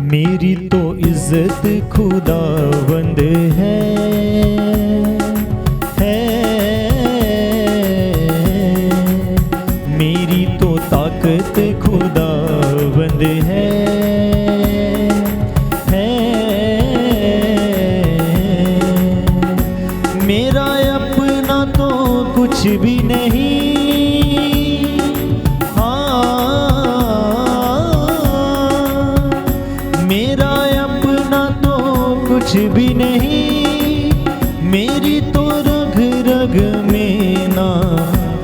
मेरी तो इज्जत खुदावंद है, मेरी तो ताकत खुदावंद है, मेरा अपना तो कुछ भी नहीं, मेरा अपना तो कुछ भी नहीं, मेरी तो रग रग में ना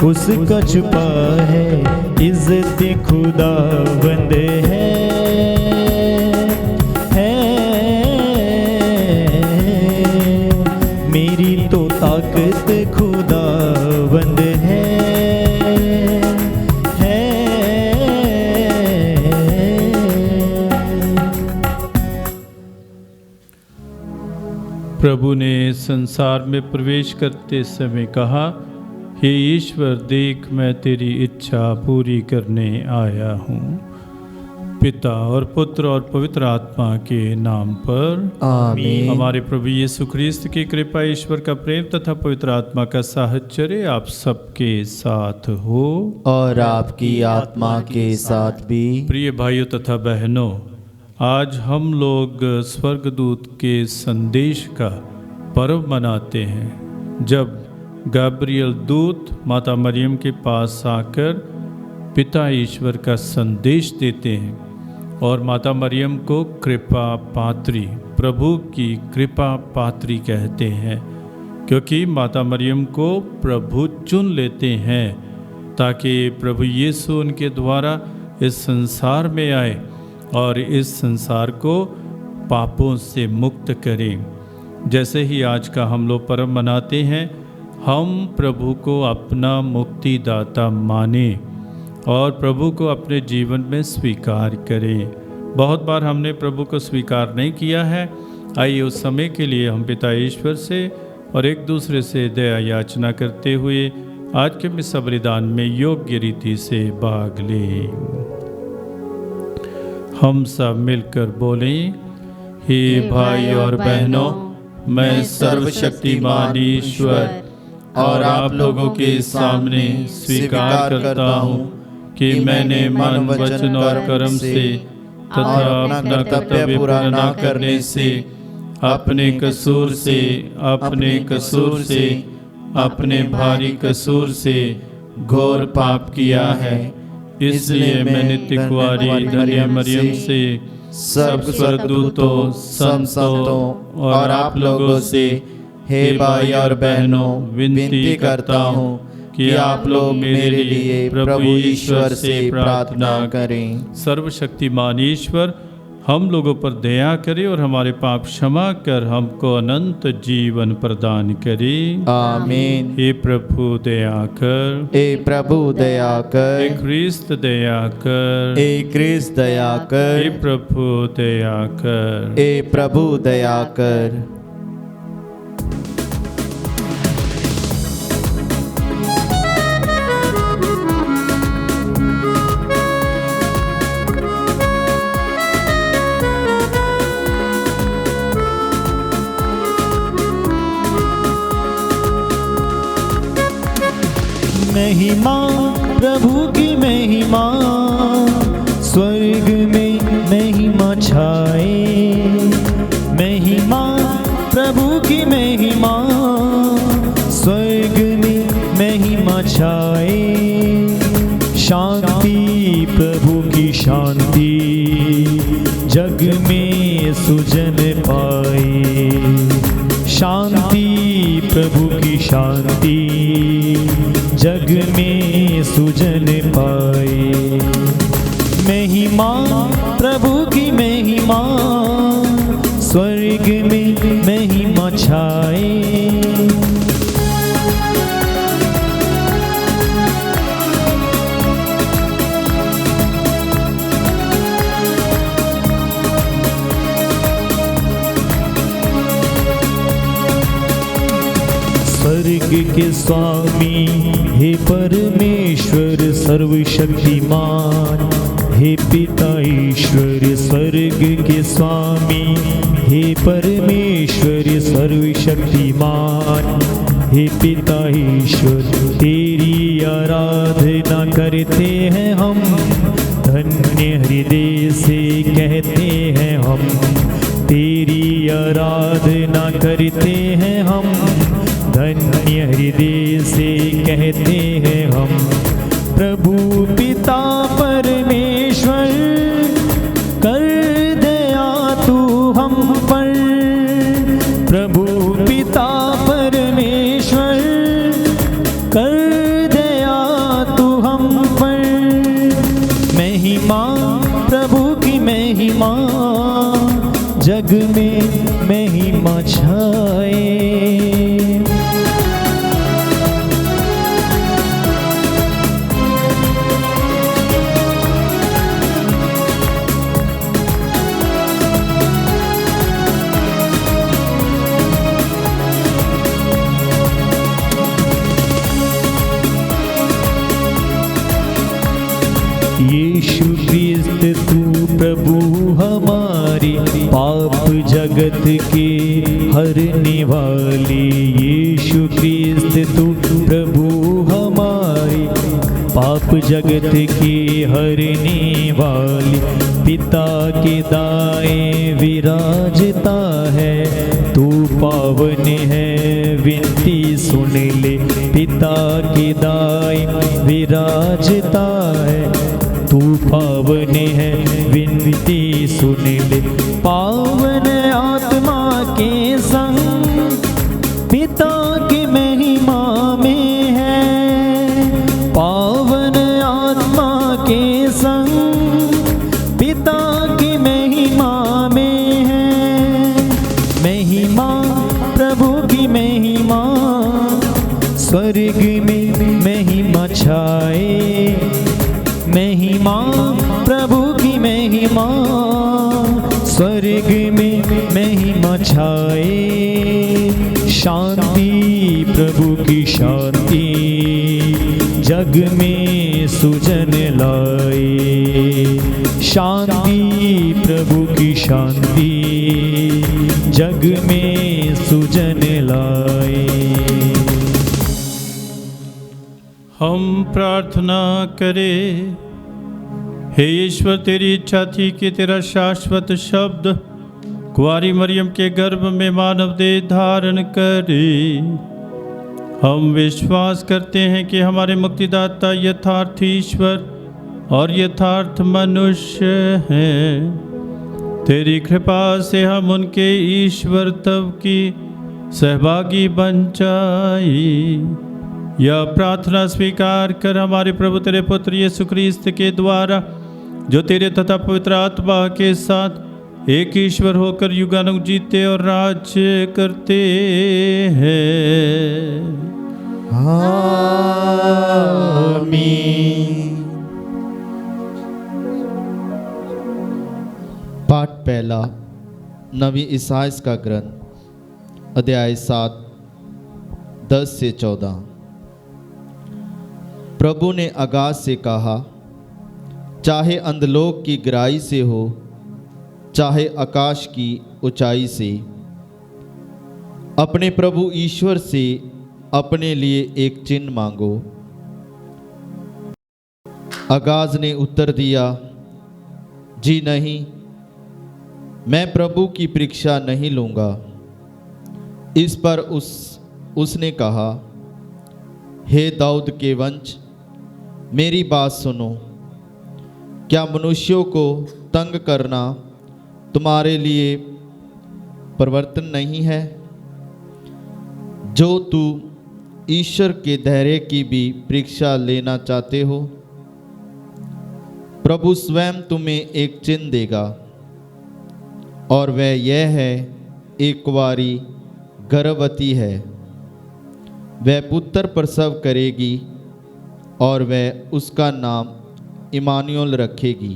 उसका छुपा है, इज्जत खुदावंद है, मेरी तो ताकत खुदावंद है। प्रभु ने संसार में प्रवेश करते समय कहा, हे ईश्वर देख मैं तेरी इच्छा पूरी करने आया हूँ। पिता और पुत्र और पवित्र आत्मा के नाम पर आमीन। हमारे प्रभु यीशु ख्रिस्त की कृपा, ईश्वर का प्रेम तथा पवित्र आत्मा का साहचर्य आप सबके साथ हो और आपकी आत्मा के साथ भी। प्रिय भाइयों तथा बहनों, आज हम लोग स्वर्गदूत के संदेश का पर्व मनाते हैं, जब गैब्रियल दूत माता मरियम के पास आकर पिता ईश्वर का संदेश देते हैं और माता मरियम को कृपा पात्री, प्रभु की कृपा पात्री कहते हैं, क्योंकि माता मरियम को प्रभु चुन लेते हैं ताकि प्रभु यीशु उनके द्वारा इस संसार में आए और इस संसार को पापों से मुक्त करें। जैसे ही आज का हम लोग पर्व मनाते हैं, हम प्रभु को अपना मुक्तिदाता माने और प्रभु को अपने जीवन में स्वीकार करें। बहुत बार हमने प्रभु को स्वीकार नहीं किया है। आइए उस समय के लिए हम पिता ईश्वर से और एक दूसरे से दया याचना करते हुए आज के मिस बलिदान में योग्य रीति से भाग लें। हम सब मिलकर बोलें, हे भाई और बहनों, मैं सर्वशक्तिमान ईश्वर और आप लोगों के सामने स्वीकार करता हूँ कि मैंने मन, वचन और कर्म से तथा अपना कर्तव्य पूरा न करने से अपने कसूर से अपने भारी कसूर से घोर पाप किया है। इसलिए मैं नित्य कुंवारी धन्य मरियम से सब स्वर्गदूतों, संतों और आप लोगों से, हे भाई और बहनों, विनती करता हूँ कि आप लोग मेरे लिए प्रभु ईश्वर से प्रार्थना करें। सर्वशक्तिमान ईश्वर हम लोगों पर दया करे और हमारे पाप क्षमा कर हमको अनंत जीवन प्रदान करे। आमीन। हे प्रभु दया कर, हे प्रभु दया कर, हे ख्रिस्त दया कर, हे ख्रिस्त दया कर, हे प्रभु दया कर, हे प्रभु दया कर। महिमा प्रभु की महिमा, स्वर्ग में महिमा छाए, महिमा प्रभु की महिमा, स्वर्ग में महिमा छाए, शांति प्रभु की शांति, जग में सुजन पाए, शांति प्रभु की शांति, जग में सुजन पाए। महिमा प्रभु की महिमा, स्वर्ग में महिमा छाए। स्वर्ग के स्वामी हे परमेश्वर सर्वशक्तिमान, हे पिता ईश्वर स्वर्ग के स्वामी, हे परमेश्वर सर्वशक्तिमान, हे पिता ईश्वर तेरी आराधना करते हैं हम, धन्य हृदय से कहते हैं हम, तेरी आराधना करते हैं हम, धन्य हृदय से कहते हैं हम। प्रभु पिता परमेश्वर कर दया तू हम पर, प्रभु पिता परमेश्वर कर दया तू हम पर। महिमा प्रभु की महिमा, जग में महिमा छाए। यीशु क्रिस्त तू प्रभु हमारी, पाप जगत के हरने वाली। यीशु क्रिस्त तू प्रभु हमारी, पाप जगत के हरने वाली। पिता के दाएं विराजता है, तू पावन है विनती सुन ले। पिता के दाएं विराजता है, तू पावन है विनती सुन ले। पावन आत्मा के संग पिता की महिमा में है, पावन आत्मा के संग पिता की महिमा में है। महिमा प्रभु की महिमा, स्वर्ग में महिमा छाए। महिमा प्रभु की महिमा, स्वर्ग में महिमा छाए। शांति प्रभु की शांति, जग में सुजन लाए। शांति प्रभु की शांति, जग में सुजन लाए। हम प्रार्थना करें। हे ईश्वर, तेरी इच्छा थी कि तेरा शाश्वत शब्द कुंवारी मरियम के गर्भ में मानव देह धारण करे। हम विश्वास करते हैं कि हमारे मुक्तिदाता यथार्थ ईश्वर और यथार्थ मनुष्य हैं। तेरी कृपा से हम उनके ईश्वरत्व की सहभागी बन जाए। यह प्रार्थना स्वीकार कर हमारे प्रभु तेरे पुत्र यीशु ख्रीस्त के द्वारा, जो तेरे तथा पवित्र आत्मा के साथ एक ईश्वर होकर युगानुग जीते और राज्य करते हैं। आमीन। पाठ पहला, नबी इसाइयाह का ग्रंथ, अध्याय 7 10 से 14। प्रभु ने आगाज से कहा, चाहे अंधलोक की गहराई से हो, चाहे आकाश की ऊंचाई से, अपने प्रभु ईश्वर से अपने लिए एक चिन्ह मांगो। आगाज ने उत्तर दिया, जी नहीं, मैं प्रभु की परीक्षा नहीं लूँगा। इस पर उसने कहा, हे दाऊद के वंश, मेरी बात सुनो। क्या मनुष्यों को तंग करना तुम्हारे लिए परिवर्तन नहीं है? जो तू ईश्वर के धैर्य की भी परीक्षा लेना चाहते हो, प्रभु स्वयं तुम्हें एक चिन्ह देगा, और वह यह है, एक कुंवारी गर्भवती है, वह पुत्र प्रसव करेगी और वह उसका नाम इमानुएल रखेगी,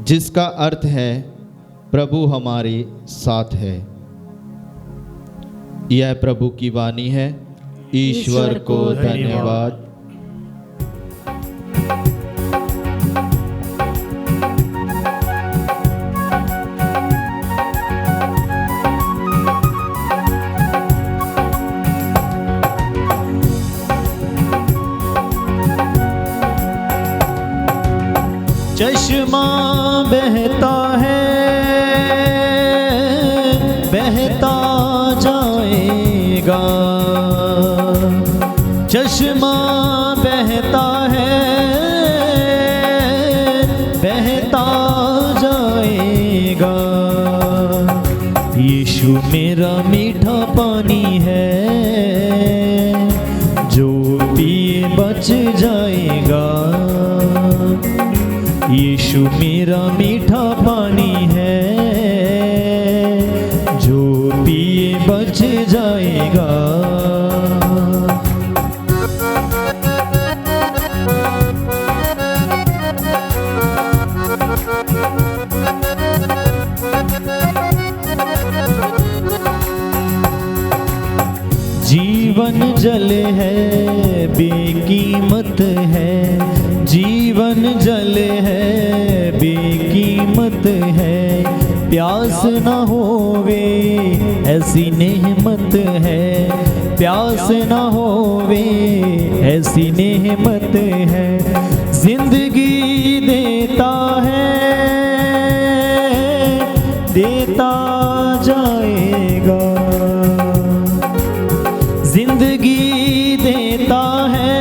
जिसका अर्थ है प्रभु हमारे साथ है। यह प्रभु की वाणी है। ईश्वर को धन्यवाद। बहता है, बहता जाएगा। चश्मा बहता है, बहता जाएगा। यीशु मेरा मीठा पानी है, जो पिए बच जाएगा। यीशु मेरा मीठा पानी है, जो पिए बच जाएगा। जीवन जल है, बेकीमत है। जीवन जल है, बेकीमत है। प्यास न होवे ऐसी नेमत है, प्यास न होवे ऐसी नेमत है। जिंदगी देता है, देता जाएगा। जिंदगी देता है,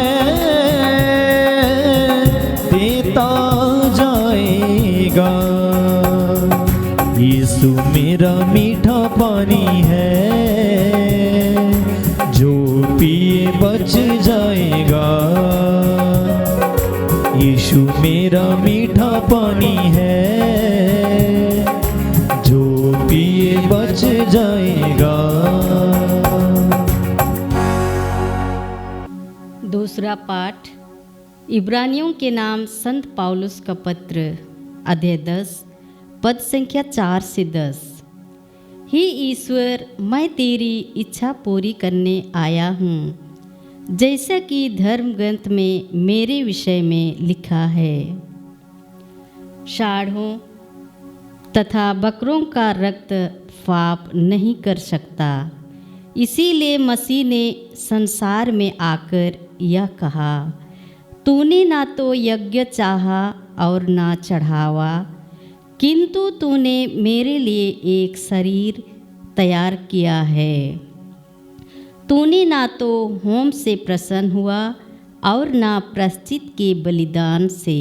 देता जाएगा। यीशु मेरा मीठा पानी है, जो पिए बच जाएगा। यीशु मेरा मीठा पानी है, जो पिए बच जाएगा। दूसरा पाठ इब्रानियों के नाम संत पौलुस का पत्र अध्याय 10 पद संख्या 4 से 10। हे ईश्वर, मैं तेरी इच्छा पूरी करने आया हूँ, जैसा कि धर्म ग्रंथ में मेरे विषय में लिखा है। साढ़ों तथा बकरों का रक्त पाप नहीं कर सकता, इसीलिए मसीह ने संसार में आकर यह कहा, तूने ना तो यज्ञ चाहा और ना चढ़ावा, किंतु तूने मेरे लिए एक शरीर तैयार किया है। तूने ना तो होम से प्रसन्न हुआ और ना प्रायश्चित के बलिदान से।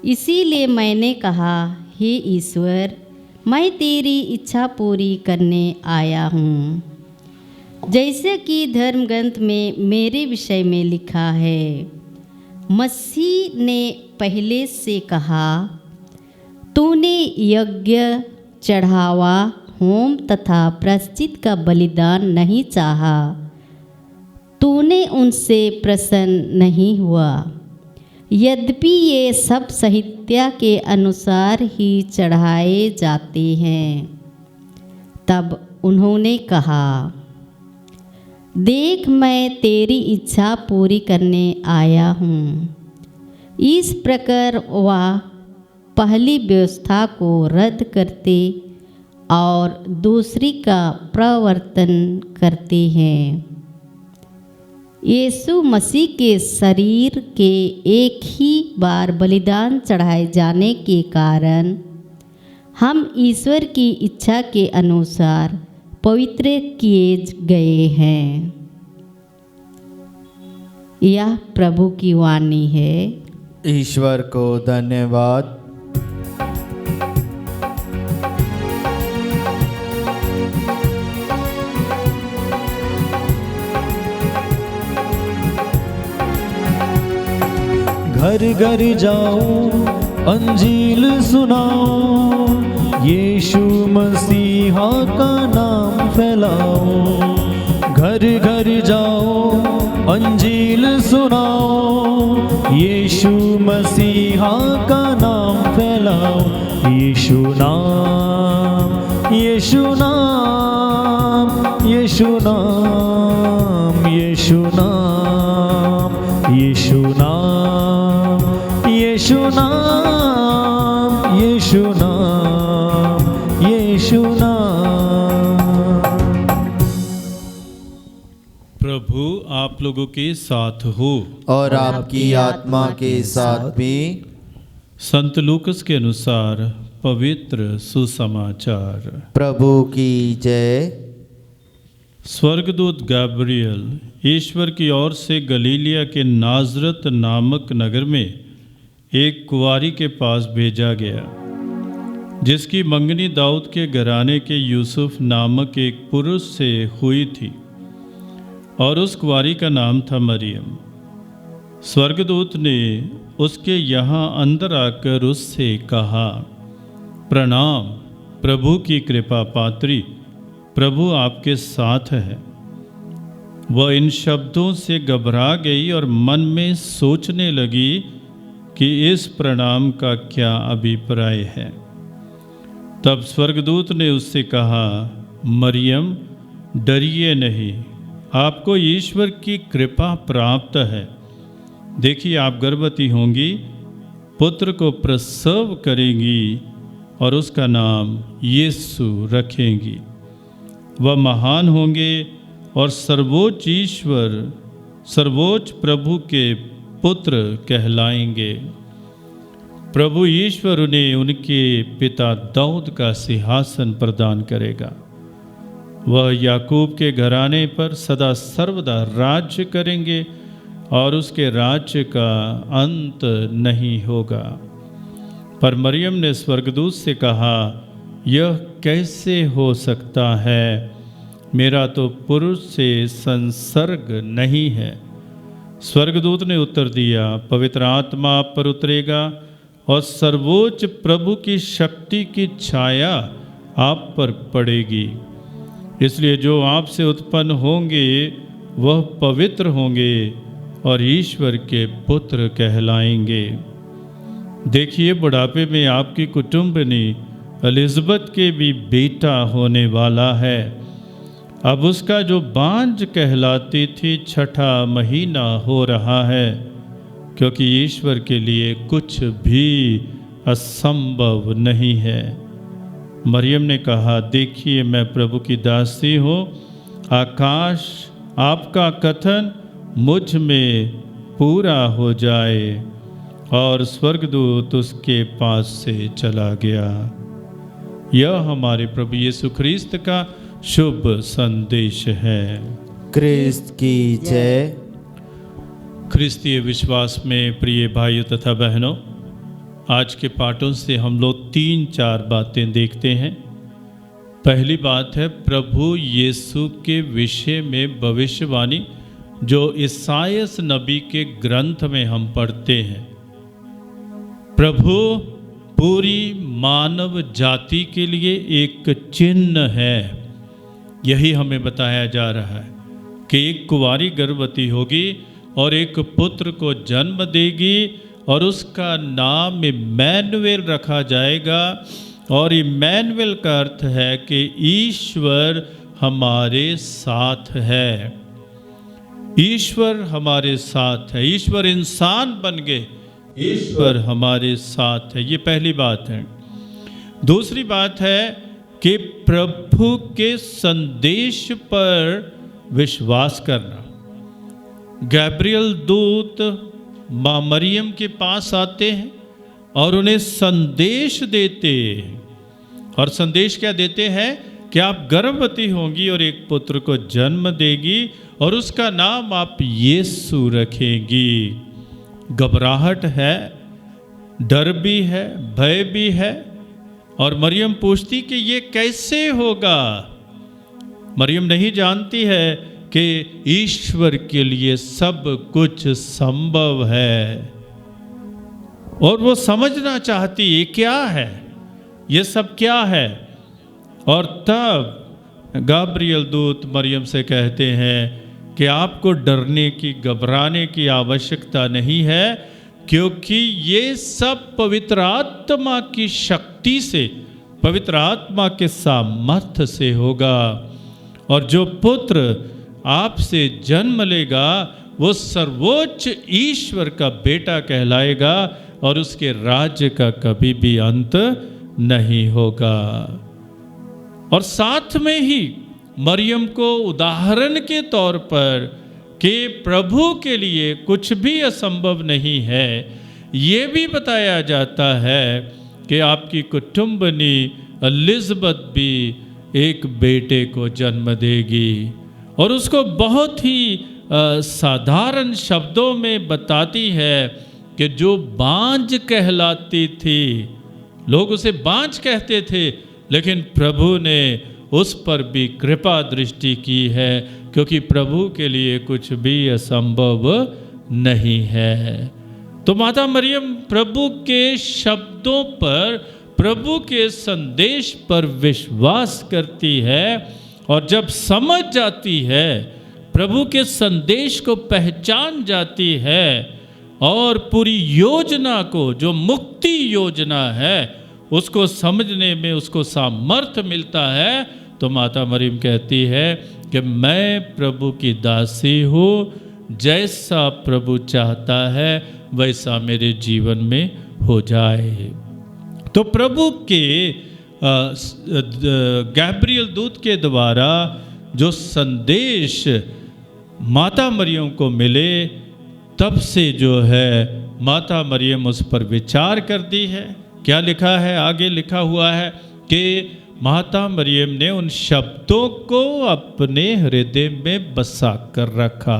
इसीलिए मैंने कहा, हे ईश्वर, मैं तेरी इच्छा पूरी करने आया हूँ, जैसे कि धर्म ग्रंथ में मेरे विषय में लिखा है। मसीह ने पहले से कहा, तूने यज्ञ, चढ़ावा, होम तथा प्रायश्चित का बलिदान नहीं चाहा, तूने उनसे प्रसन्न नहीं हुआ। यद्यपि ये सब साहित्य के अनुसार ही चढ़ाए जाते हैं। तब उन्होंने कहा, देख, मैं तेरी इच्छा पूरी करने आया हूँ। इस प्रकार वह पहली व्यवस्था को रद्द करते और दूसरी का प्रवर्तन करते हैं। यीशु मसीह के शरीर के एक ही बार बलिदान चढ़ाए जाने के कारण हम ईश्वर की इच्छा के अनुसार पवित्र किए गए हैं। यह प्रभु की वाणी है। ईश्वर को धन्यवाद। घर घर जाओ, अंजील सुनाओ, यीशु मसीहा का नाम फैलाओ। घर घर जाओ, अंजील सुनाओ, यीशु मसीहा का नाम फैलाओ। यीशु नाम, यीशु नाम, यीशु नाम, यीशु नाम, यीशु नाम, यीशु नाम, यीशु नाम, यीशु नाम। प्रभु आप लोगों के साथ हो और आपकी आत्मा के साथ भी। संत लूकस के अनुसार पवित्र सुसमाचार। प्रभु की जय। स्वर्गदूत गैब्रियल ईश्वर की ओर से गलीलिया के नाजरत नामक नगर में एक कुंवारी के पास भेजा गया, जिसकी मंगनी दाऊद के घराने के यूसुफ नामक एक पुरुष से हुई थी, और उस कुंवारी का नाम था मरियम। स्वर्गदूत ने उसके यहाँ अंदर आकर उससे कहा, प्रणाम प्रभु की कृपा पात्री, प्रभु आपके साथ है। वह इन शब्दों से घबरा गई और मन में सोचने लगी कि इस प्रणाम का क्या अभिप्राय है। तब स्वर्गदूत ने उससे कहा, मरियम डरिए नहीं, आपको ईश्वर की कृपा प्राप्त है। देखिए, आप गर्भवती होंगी, पुत्र को प्रसव करेंगी और उसका नाम यीशु रखेंगी। वह महान होंगे और सर्वोच्च प्रभु के पुत्र कहलाएंगे। प्रभु ईश्वर उन्हें उनके पिता दाऊद का सिंहासन प्रदान करेगा। वह याकूब के घराने पर सदा सर्वदा राज्य करेंगे और उसके राज्य का अंत नहीं होगा। पर मरियम ने स्वर्गदूत से कहा, यह कैसे हो सकता है? मेरा तो पुरुष से संसर्ग नहीं है। स्वर्गदूत ने उत्तर दिया, पवित्र आत्मा आप पर उतरेगा और सर्वोच्च प्रभु की शक्ति की छाया आप पर पड़ेगी। इसलिए जो आपसे उत्पन्न होंगे वह पवित्र होंगे और ईश्वर के पुत्र कहलाएंगे। देखिए, बुढ़ापे में आपकी कुटुंबनी एलिज़ाबेथ के भी बेटा होने वाला है। अब उसका जो बांझ कहलाती थी 6ठा महीना हो रहा है, क्योंकि ईश्वर के लिए कुछ भी असंभव नहीं है। मरियम ने कहा, देखिए मैं प्रभु की दासी हूँ, आकाश आपका कथन मुझ में पूरा हो जाए। और स्वर्गदूत उसके पास से चला गया। यह हमारे प्रभु यीशु ख्रिस्त का शुभ संदेश है। क्रिस्त की जय। ख्रिस्तीय विश्वास में प्रिय भाइयों तथा बहनों, आज के पाठों से हम लोग 3-4 बातें देखते हैं। पहली बात है प्रभु यीशु के विषय में भविष्यवाणी जो ईसायास नबी के ग्रंथ में हम पढ़ते हैं। प्रभु पूरी मानव जाति के लिए एक चिन्ह है। यही हमें बताया जा रहा है कि एक कुंवारी गर्भवती होगी और एक पुत्र को जन्म देगी और उसका नाम इम्मैनुएल रखा जाएगा। और इम्मैनुएल का अर्थ है कि ईश्वर हमारे साथ है। ईश्वर हमारे साथ है। ईश्वर इंसान बन गए, ईश्वर हमारे साथ है। ये पहली बात है। दूसरी बात है कि प्रभु के संदेश पर विश्वास करना। गैब्रियल दूत माँ मरियम के पास आते हैं और उन्हें संदेश देते हैं। और संदेश क्या देते हैं कि आप गर्भवती होंगी और एक पुत्र को जन्म देगी और उसका नाम आप यीशु रखेंगी। घबराहट है, डर भी है, भय भी है। और मरियम पूछती कि ये कैसे होगा। मरियम नहीं जानती है कि ईश्वर के लिए सब कुछ संभव है और वो समझना चाहती है क्या है, ये सब क्या है। और तब गैब्रियल दूत मरियम से कहते हैं कि आपको डरने की, घबराने की आवश्यकता नहीं है, क्योंकि ये सब पवित्र आत्मा की शक्ति से, पवित्र आत्मा के सामर्थ्य से होगा। और जो पुत्र आपसे जन्म लेगा वो सर्वोच्च ईश्वर का बेटा कहलाएगा और उसके राज्य का कभी भी अंत नहीं होगा। और साथ में ही मरियम को उदाहरण के तौर पर कि प्रभु के लिए कुछ भी असंभव नहीं है, ये भी बताया जाता है कि आपकी कुटुंबनी एलिज़ाबेथ भी एक बेटे को जन्म देगी, और उसको बहुत ही साधारण शब्दों में बताती है कि जो बांझ कहलाती थी, लोग उसे बांझ कहते थे, लेकिन प्रभु ने उस पर भी कृपा दृष्टि की है, क्योंकि प्रभु के लिए कुछ भी असंभव नहीं है। तो माता मरियम प्रभु के शब्दों पर, प्रभु के संदेश पर विश्वास करती है, और जब समझ जाती है, प्रभु के संदेश को पहचान जाती है, और पूरी योजना को, जो मुक्ति योजना है, उसको समझने में उसको सामर्थ्य मिलता है, तो माता मरियम कहती है कि मैं प्रभु की दासी हूँ, जैसा प्रभु चाहता है वैसा मेरे जीवन में हो जाए। तो प्रभु के गैब्रियल दूत के द्वारा जो संदेश माता मरियम को मिले, तब से जो है माता मरियम उस पर विचार करती है। क्या लिखा है, आगे लिखा हुआ है कि माता मरियम ने उन शब्दों को अपने हृदय में बसा कर रखा,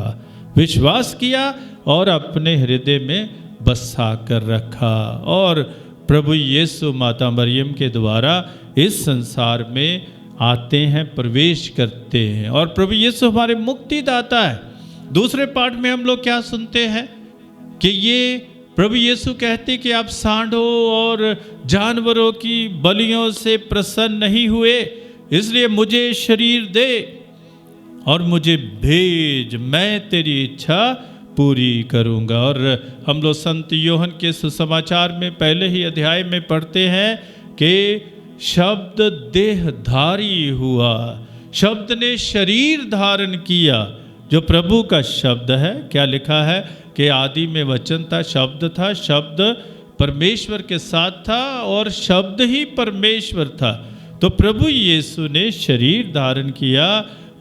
विश्वास किया और अपने हृदय में बसा कर रखा, और प्रभु यीशु माता मरियम के द्वारा इस संसार में आते हैं, प्रवेश करते हैं, और प्रभु यीशु हमारे मुक्तिदाता है। दूसरे पाठ में हम लोग क्या सुनते हैं कि ये प्रभु यीशु कहते कि आप सांडों और जानवरों की बलियों से प्रसन्न नहीं हुए, इसलिए मुझे शरीर दे और मुझे भेज, मैं तेरी इच्छा पूरी करूंगा। और हम लोग संत योहन के सुसमाचार में पहले ही अध्याय में पढ़ते हैं कि शब्द देहधारी हुआ, शब्द ने शरीर धारण किया, जो प्रभु का शब्द है। क्या लिखा है कि आदि में वचन था, शब्द था, शब्द परमेश्वर के साथ था और शब्द ही परमेश्वर था। तो प्रभु यीशु ने शरीर धारण किया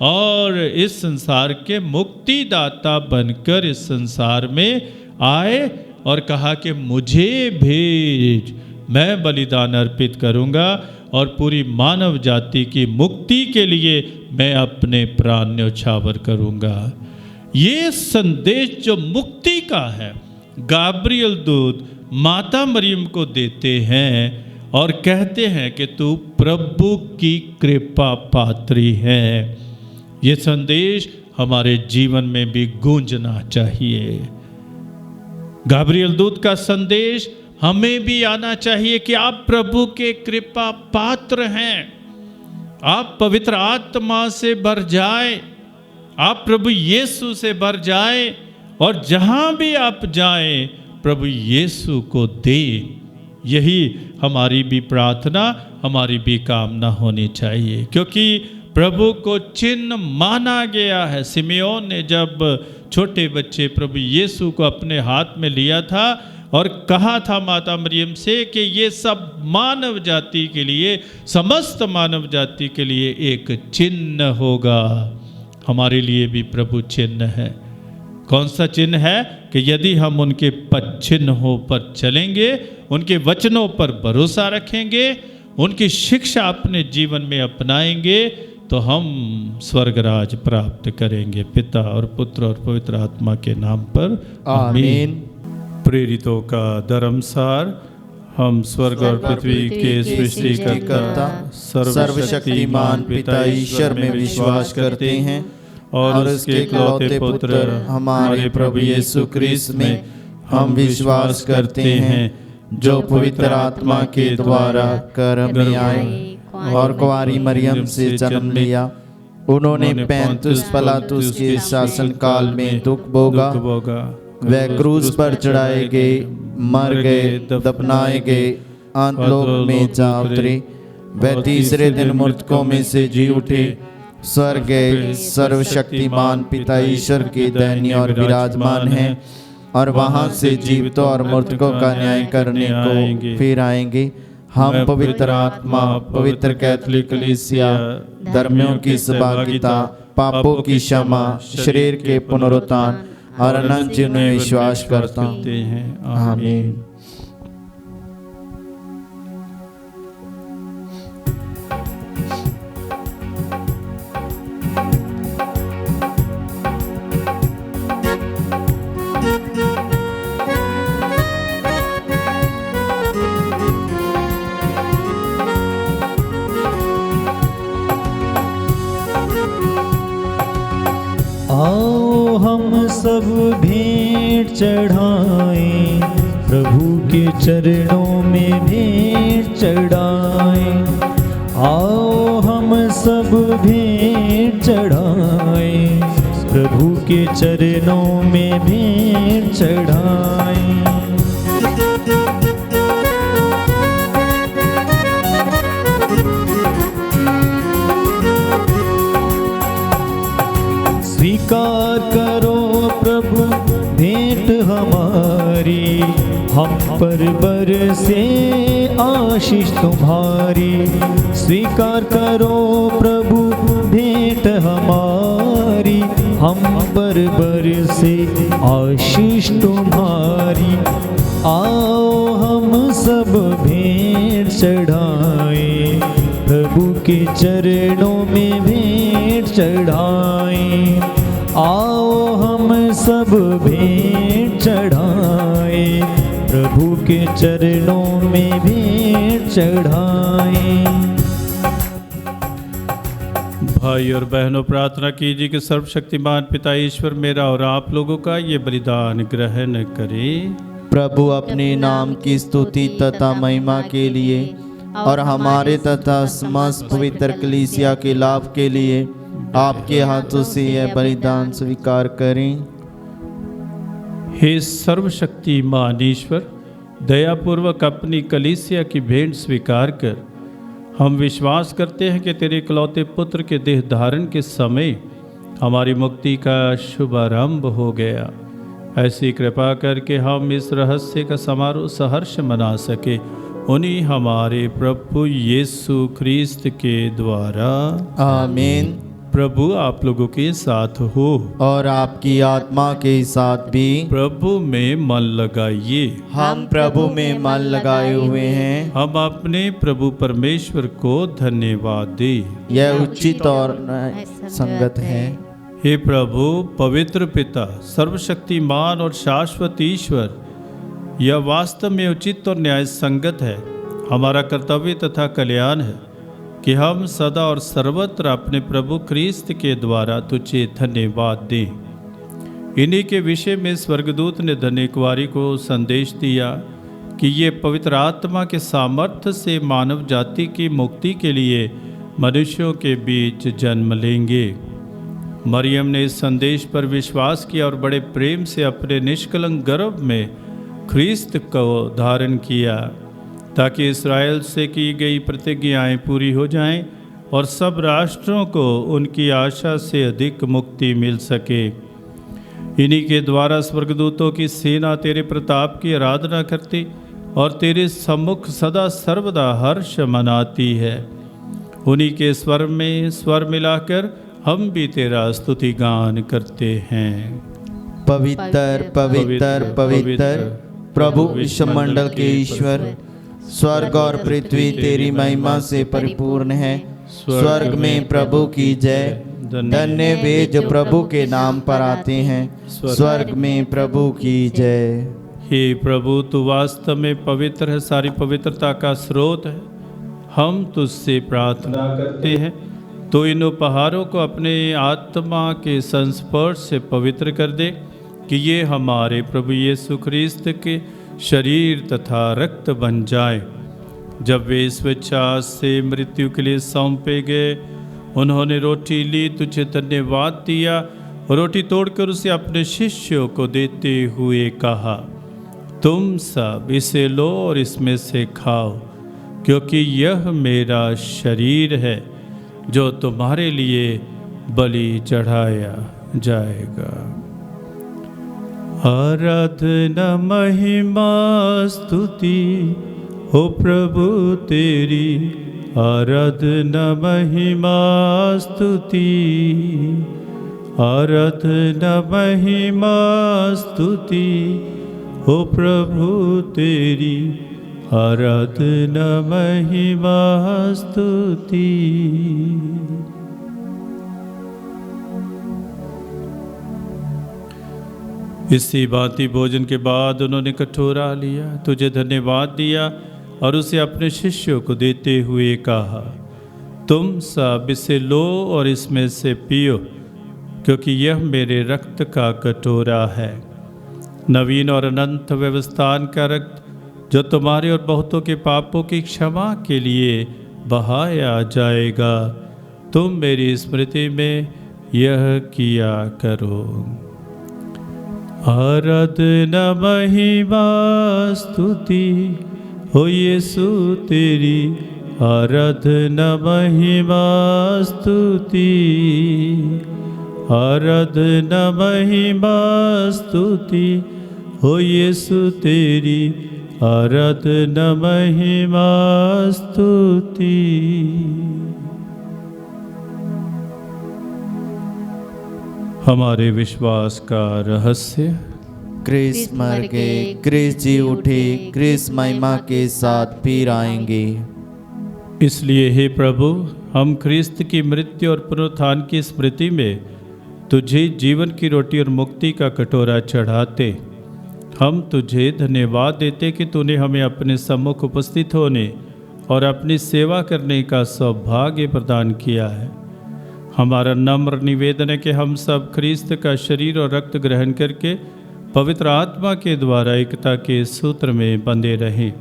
और इस संसार के मुक्तिदाता बनकर इस संसार में आए और कहा कि मुझे भेज, मैं बलिदान अर्पित करूंगा और पूरी मानव जाति की मुक्ति के लिए मैं अपने प्राण न्यौछावर करूंगा। ये संदेश जो मुक्ति का है, गाब्रियल दूत माता मरियम को देते हैं और कहते हैं कि तू प्रभु की कृपा पात्री है। ये संदेश हमारे जीवन में भी गूंजना चाहिए। गाब्रियल दूत का संदेश हमें भी आना चाहिए कि आप प्रभु के कृपा पात्र हैं, आप पवित्र आत्मा से भर जाए, आप प्रभु यीशु से भर जाए और जहां भी आप जाएं प्रभु यीशु को दे। यही हमारी भी प्रार्थना, हमारी भी कामना होनी चाहिए, क्योंकि प्रभु को चिन्ह माना गया है। सिमियोन ने जब छोटे बच्चे प्रभु यीशु को अपने हाथ में लिया था और कहा था माता मरियम से कि ये सब मानव जाति के लिए, समस्त मानव जाति के लिए एक चिन्ह होगा। हमारे लिए भी प्रभु चिन्ह है। कौन सा चिन्ह है? कि यदि हम उनके चिन्हों पर चलेंगे, उनके वचनों पर भरोसा रखेंगे, उनकी शिक्षा अपने जीवन में अपनाएंगे, तो हम स्वर्गराज प्राप्त करेंगे। पिता और पुत्र और पवित्र आत्मा के नाम पर आमीन। प्रेरितों का धर्मसार। हम स्वर्ग और पृथ्वी के सृष्टिकर्ता सर्वशक्तिमान पिता ईश्वर में विश्वास करते हैं और उसके इकलौते पुत्र हमारे प्रभु यीशु क्रिस्त में हम विश्वास करते हैं, जो पवित्र आत्मा के द्वारा गर्भ में आए और कुंवारी मरियम से जन्म लिया। उन्होंने 35 पिलातुस के शासन काल में दुख भोगा, वह क्रूस पर चढ़ाए गए, मर गए, दफनाए गए, अंतलोक में जा उतरे। वह तीसरे दिन मृतकों में से जी उठे, स्वर्ग गए, सर्वशक्तिमान पिता ईश्वर के दाहिनी ओर विराजमान हैं और वहां से जीवितों और मृतकों का न्याय करने को फिर आएंगे। हम पवित्र आत्मा, पवित्र कैथोलिक कलीसिया, धर्मियों की सहभागिता, पापों की क्षमा, शरीर के पुनरुत्थान और अनंत जीवन में विश्वास करता हूँ। करते हैं। आमीन। आओ हम सब भेंट चढ़ाएं, प्रभु के चरणों में भेंट चढ़ाएं। आओ हम सब भेंट चढ़ाएं, प्रभु के चरणों में भेंट चढ़ाएं। स्वीकार करो प्रभु भेंट हमारी, हम पर बरसे आशीष तुम्हारी। स्वीकार करो प्रभु भेंट हमारी, हम पर बरसे आशीष तुम्हारी। आओ हम सब भेंट चढ़ाएं, प्रभु के चरणों में भेंट चढ़ाएं। आओ हम सब भेंट चढ़ाएं, प्रभु के चरणों में भेंट चढ़ाएं। भाई और बहनों, प्रार्थना कीजिए कि सर्वशक्तिमान पिता ईश्वर मेरा और आप लोगों का ये बलिदान ग्रहण करे। प्रभु अपने नाम की स्तुति तथा महिमा के लिए और हमारे तथा समस्त पवित्र कलीसिया के लाभ के लिए आपके हाथों से यह बलिदान स्वीकार करें। हे सर्वशक्तिमान ईश्वर, दयापूर्वक अपनी कलीसिया की भेंट स्वीकार कर हम विश्वास करते हैं कि तेरे इकलौते पुत्र के देह धारण के समय हमारी मुक्ति का शुभारंभ हो गया। ऐसी कृपा करके हम इस रहस्य का समारोह सहर्ष मना सके, उन्हीं हमारे प्रभु यीशु ख्रीस्त के द्वारा। आमीन। प्रभु आप लोगों के साथ हो और आपकी आत्मा के साथ भी। प्रभु में मन लगाइए। हम प्रभु में मन लगाए हुए हैं। हम अपने प्रभु परमेश्वर को धन्यवाद दें। यह उचित और संगत है। हे प्रभु पवित्र पिता, सर्वशक्तिमान और शाश्वत ईश्वर, यह वास्तव में उचित और न्याय संगत है, हमारा कर्तव्य तथा कल्याण है कि हम सदा और सर्वत्र अपने प्रभु ख्रीस्त के द्वारा तुझे धन्यवाद दें। इन्हीं के विषय में स्वर्गदूत ने धन्य कुंवारी को संदेश दिया कि ये पवित्र आत्मा के सामर्थ्य से मानव जाति की मुक्ति के लिए मनुष्यों के बीच जन्म लेंगे। मरियम ने इस संदेश पर विश्वास किया और बड़े प्रेम से अपने निष्कलंक गर्भ में ख्रीस्त को धारण किया, ताकि इस्राएल से की गई प्रतिज्ञाएं पूरी हो जाएं और सब राष्ट्रों को उनकी आशा से अधिक मुक्ति मिल सके। इन्हीं के द्वारा स्वर्गदूतों की सेना तेरे प्रताप की आराधना करती और तेरे सम्मुख सदा सर्वदा हर्ष मनाती है। उन्हीं के स्वर में स्वर मिलाकर हम भी तेरा स्तुति गान करते हैं। पवित्र पवित्र पवित्र प्रभु विश्वमंडल के ईश्वर, स्वर्ग और पृथ्वी तेरी महिमा से परिपूर्ण है। स्वर्ग में प्रभु की जय। धन्य वे जो प्रभु के नाम पर आते हैं। स्वर्ग में प्रभु की जय। हे प्रभु, तू वास्तव में पवित्र है, सारी पवित्रता का स्रोत है। हम तुझसे प्रार्थना करते हैं तो इन उपहारों को अपने आत्मा के संस्पर्श से पवित्र कर दे, कि ये हमारे प्रभु यीशु ख्रीस्त के शरीर तथा रक्त बन जाए। जब वे स्वेच्छा से मृत्यु के लिए सौंपे गए, उन्होंने रोटी ली, तुझे धन्यवाद दिया, रोटी तोड़कर उसे अपने शिष्यों को देते हुए कहा, तुम सब इसे लो और इसमें से खाओ, क्योंकि यह मेरा शरीर है जो तुम्हारे लिए बलि चढ़ाया जाएगा। आराधना महिमा स्तुति हो प्रभु तेरी, आराधना महिमा स्तुति, आराधना महिमा स्तुति हो प्रभु तेरी, आराधना महिमा स्तुति। इसी भांति भोजन के बाद उन्होंने कटोरा लिया, तुझे धन्यवाद दिया और उसे अपने शिष्यों को देते हुए कहा, तुम सब इसे लो और इसमें से पियो, क्योंकि यह मेरे रक्त का कटोरा है, नवीन और अनंत व्यवस्थान का रक्त, जो तुम्हारे और बहुतों के पापों की क्षमा के लिए बहाया जाएगा। तुम मेरी स्मृति में यह किया करो। आराधना महिमा स्तुति हो यीशु तेरी, आराधना महिमा स्तुति, आराधना महिमा स्तुति हो यीशु तेरी, आराधना महिमा स्तुति। हमारे विश्वास का रहस्य। क्रिस्त मर गए, क्रिस्त जी उठे, क्रिस्त महिमा के साथ फिर आएंगे। इसलिए हे प्रभु, हम क्रिस्त की मृत्यु और पुनरुत्थान की स्मृति में तुझे जीवन की रोटी और मुक्ति का कटोरा चढ़ाते। हम तुझे धन्यवाद देते कि तूने हमें अपने सम्मुख उपस्थित होने और अपनी सेवा करने का सौभाग्य प्रदान किया है। हमारा नम्र निवेदन है कि हम सब ख्रीस्त का शरीर और रक्त ग्रहण करके पवित्र आत्मा के द्वारा एकता के सूत्र में बंधे रहें।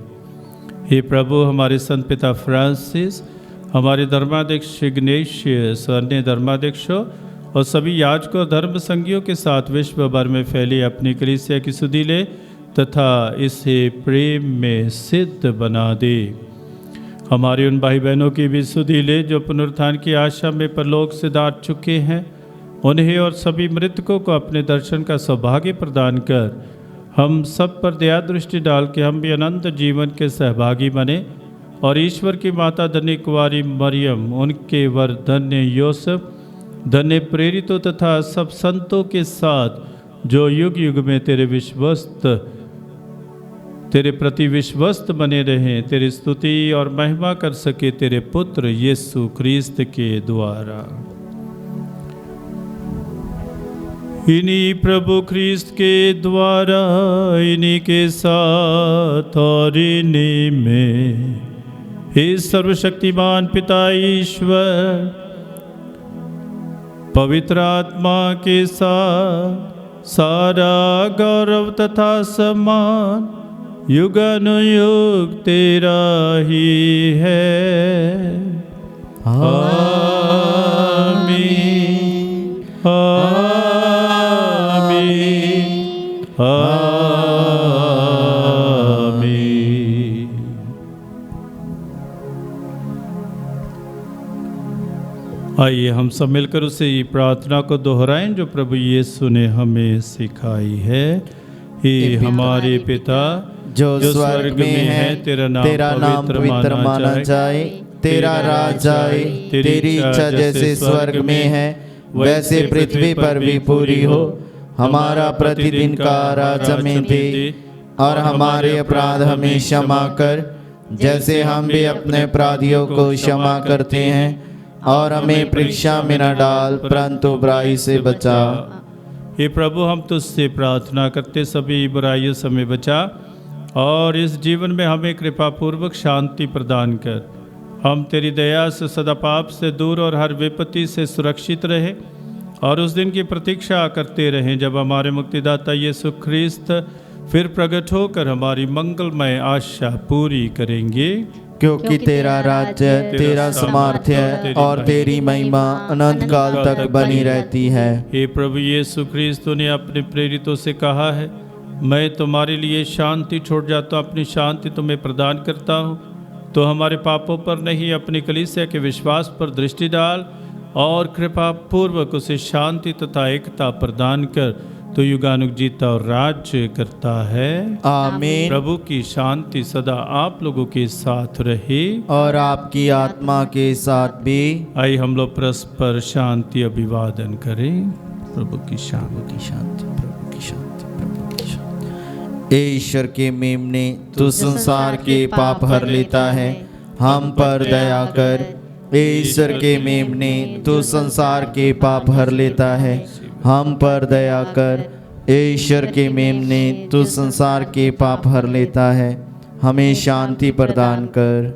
हे प्रभु, हमारे संत पिता फ्रांसिस, हमारे धर्माध्यक्ष इग्नेशियस, अन्य धर्माध्यक्षों और सभी याजकों और धर्म संगियों के साथ विश्व भर में फैले अपनी कलीसिया की सुधि ले तथा इसे प्रेम में सिद्ध बना दे। हमारे उन भाई बहनों की भी सुधि ले जो पुनरुत्थान की आशा में परलोक से दाट चुके हैं। उन्हें और सभी मृतकों को अपने दर्शन का सौभाग्य प्रदान कर हम सब पर दया दृष्टि डाल के हम भी अनंत जीवन के सहभागी बने और ईश्वर की माता धन्य कुंवारी मरियम, उनके वर धन्य योसेफ, धन्य प्रेरितों तथा सब संतों के साथ जो युग युग में तेरे प्रति विश्वस्त बने रहें, तेरी स्तुति और महिमा कर सके तेरे पुत्र यीशु ख्रीस्त के द्वारा। इन्हीं प्रभु ख्रीस्त के द्वारा, इन्हीं के साथ और इन्हीं में हे सर्वशक्तिमान पिता ईश्वर पवित्र आत्मा के साथ सारा गौरव तथा सम्मान युगानुयुग तेरा ही है। आमीन, आमीन, आमीन। आइए हम सब मिलकर उसे प्रार्थना को दोहराएं जो प्रभु यीशु ने हमें सिखाई है। हे हमारे पिता जो स्वर्ग में है, तेरा नाम पवित्र माना जाए, तेरा राज आए, तेरी इच्छा जैसे स्वर्ग में है वैसे पृथ्वी पर भी पूरी हो। हमारा प्रतिदिन का आहार हमें दे और हमारे अपराध हमें क्षमा कर, जैसे हम भी अपने अपराधियों को क्षमा करते हैं, और हमें परीक्षा में न डाल परंतु बुराई से बचा। हे प्रभु, हम तुझसे प्रार्थना करते सभी बुराइयों से हमें बचा और इस जीवन में हमें कृपा पूर्वक शांति प्रदान कर। हम तेरी दया से सदा पाप से दूर और हर विपत्ति से सुरक्षित रहे और उस दिन की प्रतीक्षा करते रहें जब हमारे मुक्तिदाता यीशु ख्रीस्त फिर प्रकट होकर हमारी मंगलमय आशा पूरी करेंगे। क्योंकि तेरा राज्य, तेरा सामर्थ्य और तेरी महिमा अनंत काल तक बनी रहती है। हे प्रभु यीशु ख्रीस्त ने अपने प्रेरितों से कहा है, मैं तुम्हारे लिए शांति छोड़ जाता हूँ, अपनी शांति तुम्हें प्रदान करता हूँ। तो हमारे पापों पर नहीं, अपनी कलीसिया के विश्वास पर दृष्टि डाल और कृपा पूर्वक उसे शांति तथा एकता प्रदान कर, तो युगानुग जीता और राज्य करता है। आमीन। प्रभु की शांति सदा आप लोगों के साथ रहे और आपकी आत्मा के साथ भी। आइए हम लोग परस्पर शांति अभिवादन करें। प्रभु की शांति, प्रभु की शांति, प्रभु की शांति। ए ईश्वर के मेमने, तू संसार के पाप हर लेता है, हम पर दया कर। ए ईश्वर के मेमने, तू संसार के पाप हर लेता है, हम पर दया कर। ए ईश्वर के मेमने, तू संसार के पाप हर लेता है, हमें शांति प्रदान कर।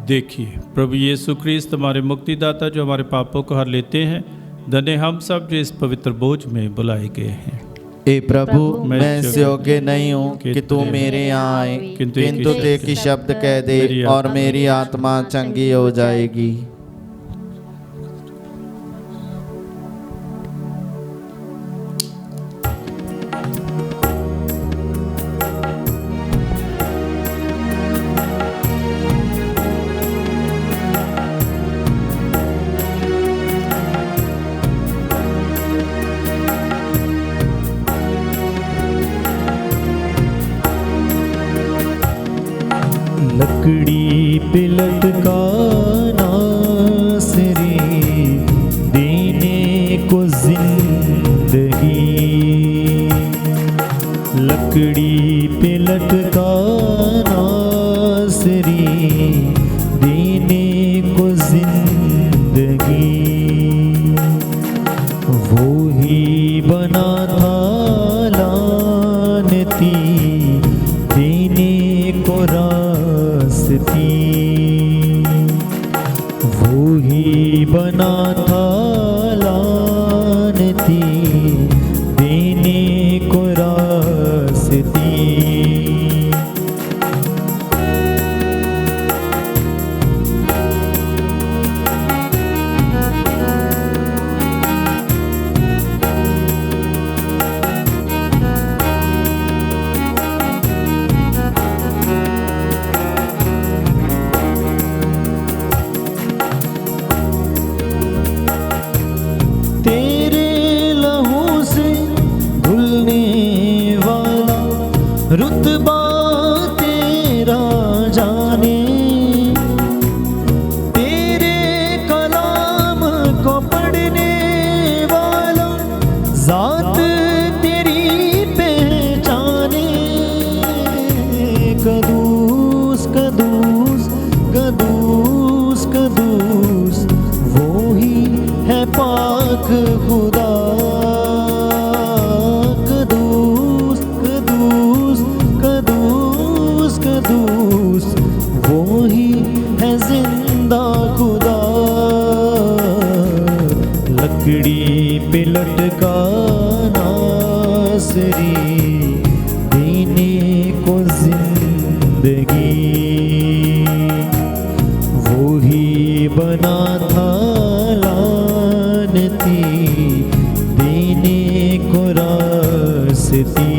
देखिए प्रभु यीशु ख्रीस्त हमारे मुक्तिदाता जो हमारे पापों को हर लेते हैं, धन्य हम सब जो इस पवित्र बोझ में बुलाए गए हैं। ए प्रभु, मैं इस योग्य नहीं हूँ कि तू मेरे यहाँ आए, किंतु एक ही शब्द कह दे और मेरी आत्मा चंगी हो जाएगी। लकड़ी पे लटकाना नासरी देने को जिंदगी, लकड़ी पे लटकाना नासरी देने को जिंदगी। वो ही बना था लानती देने को रास्ती, वो ही बना था लानती देने को रास्ती। रुतबा तेरा जाने, तेरे कलाम को पढ़ने वाला जात तेरी पहचाने। कदूस कदूस कदूस कदूस, वो ही है पाक खुदा। कदूस वो ही है जिंदा खुदा। लकड़ी पे लटकाना नासरी देने को जिंदगी, वो ही बना था लानती देने को रास्ती।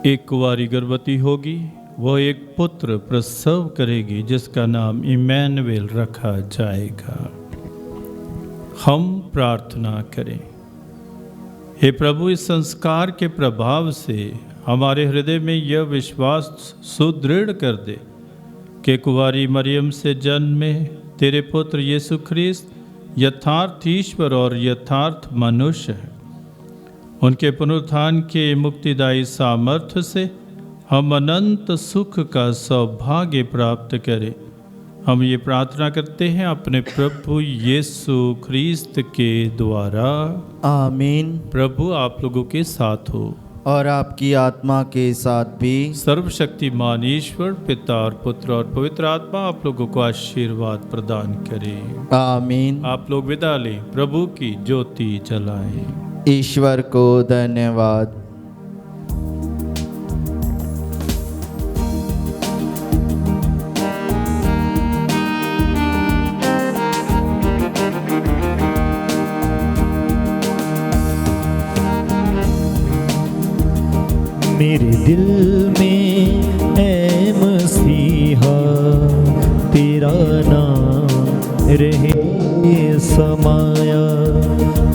एक कुंवारी गर्भवती होगी, वह एक पुत्र प्रसव करेगी जिसका नाम इमैनुएल रखा जाएगा। हम प्रार्थना करें। हे प्रभु, इस संस्कार के प्रभाव से हमारे हृदय में यह विश्वास सुदृढ़ कर दे कि कुंवारी मरियम से जन्मे तेरे पुत्र यीशु ख्रीस्त यथार्थ ईश्वर और यथार्थ मनुष्य है। उनके पुनरुत्थान के मुक्तिदायी सामर्थ्य से हम अनंत सुख का सौभाग्य प्राप्त करें। हम ये प्रार्थना करते हैं अपने प्रभु यीशु ख्रीस्त के द्वारा। आमीन। प्रभु आप लोगों के साथ हो और आपकी आत्मा के साथ भी। सर्वशक्तिमान ईश्वर पिता और पुत्र और पवित्र आत्मा आप लोगों को आशीर्वाद प्रदान करे। आमीन। आप लोग विदा लें, प्रभु की ज्योति जलाएं। ईश्वर को धन्यवाद। मेरे दिल में ऐ मसीहा तेरा नाम रहे समाया।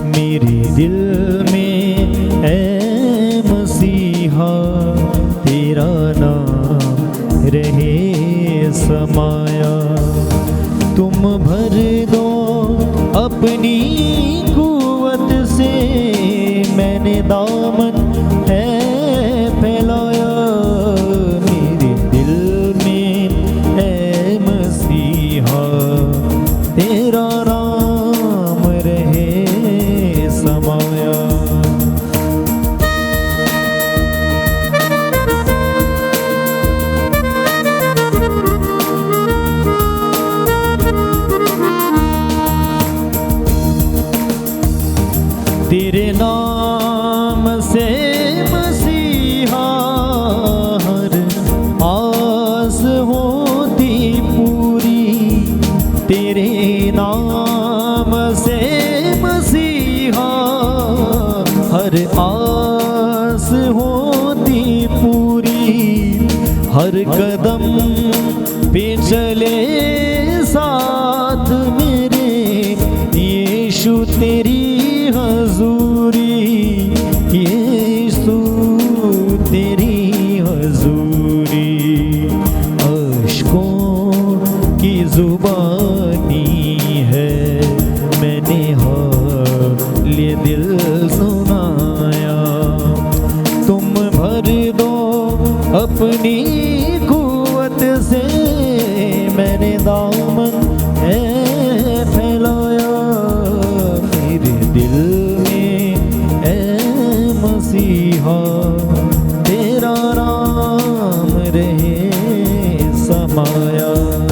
मेरे दिल में ऐ मसीहा तेरा नाम समाया। तुम भर दो अपनी कुव्वत से, मैंने दामन है फैलाया। मेरे दिल में है मसीहा, तेरा नाम रहे समाया। तेरे नाम से मसीहा हर आस होती पूरी। तेरे नाम से मसीहा हर आस होती पूरी। हर कदम पे चले साथ मेरे यीशु तेरी हजूरी। यीशु तेरी हजूरी। अश्कों की जुबानी है, मैंने हाल दिल सुनाया। तुम भर दो अपनी कुव्वत से, मैंने दामन है फैलाया। मेरे दिल में है मसीहा, तेरा नाम रहे समाया।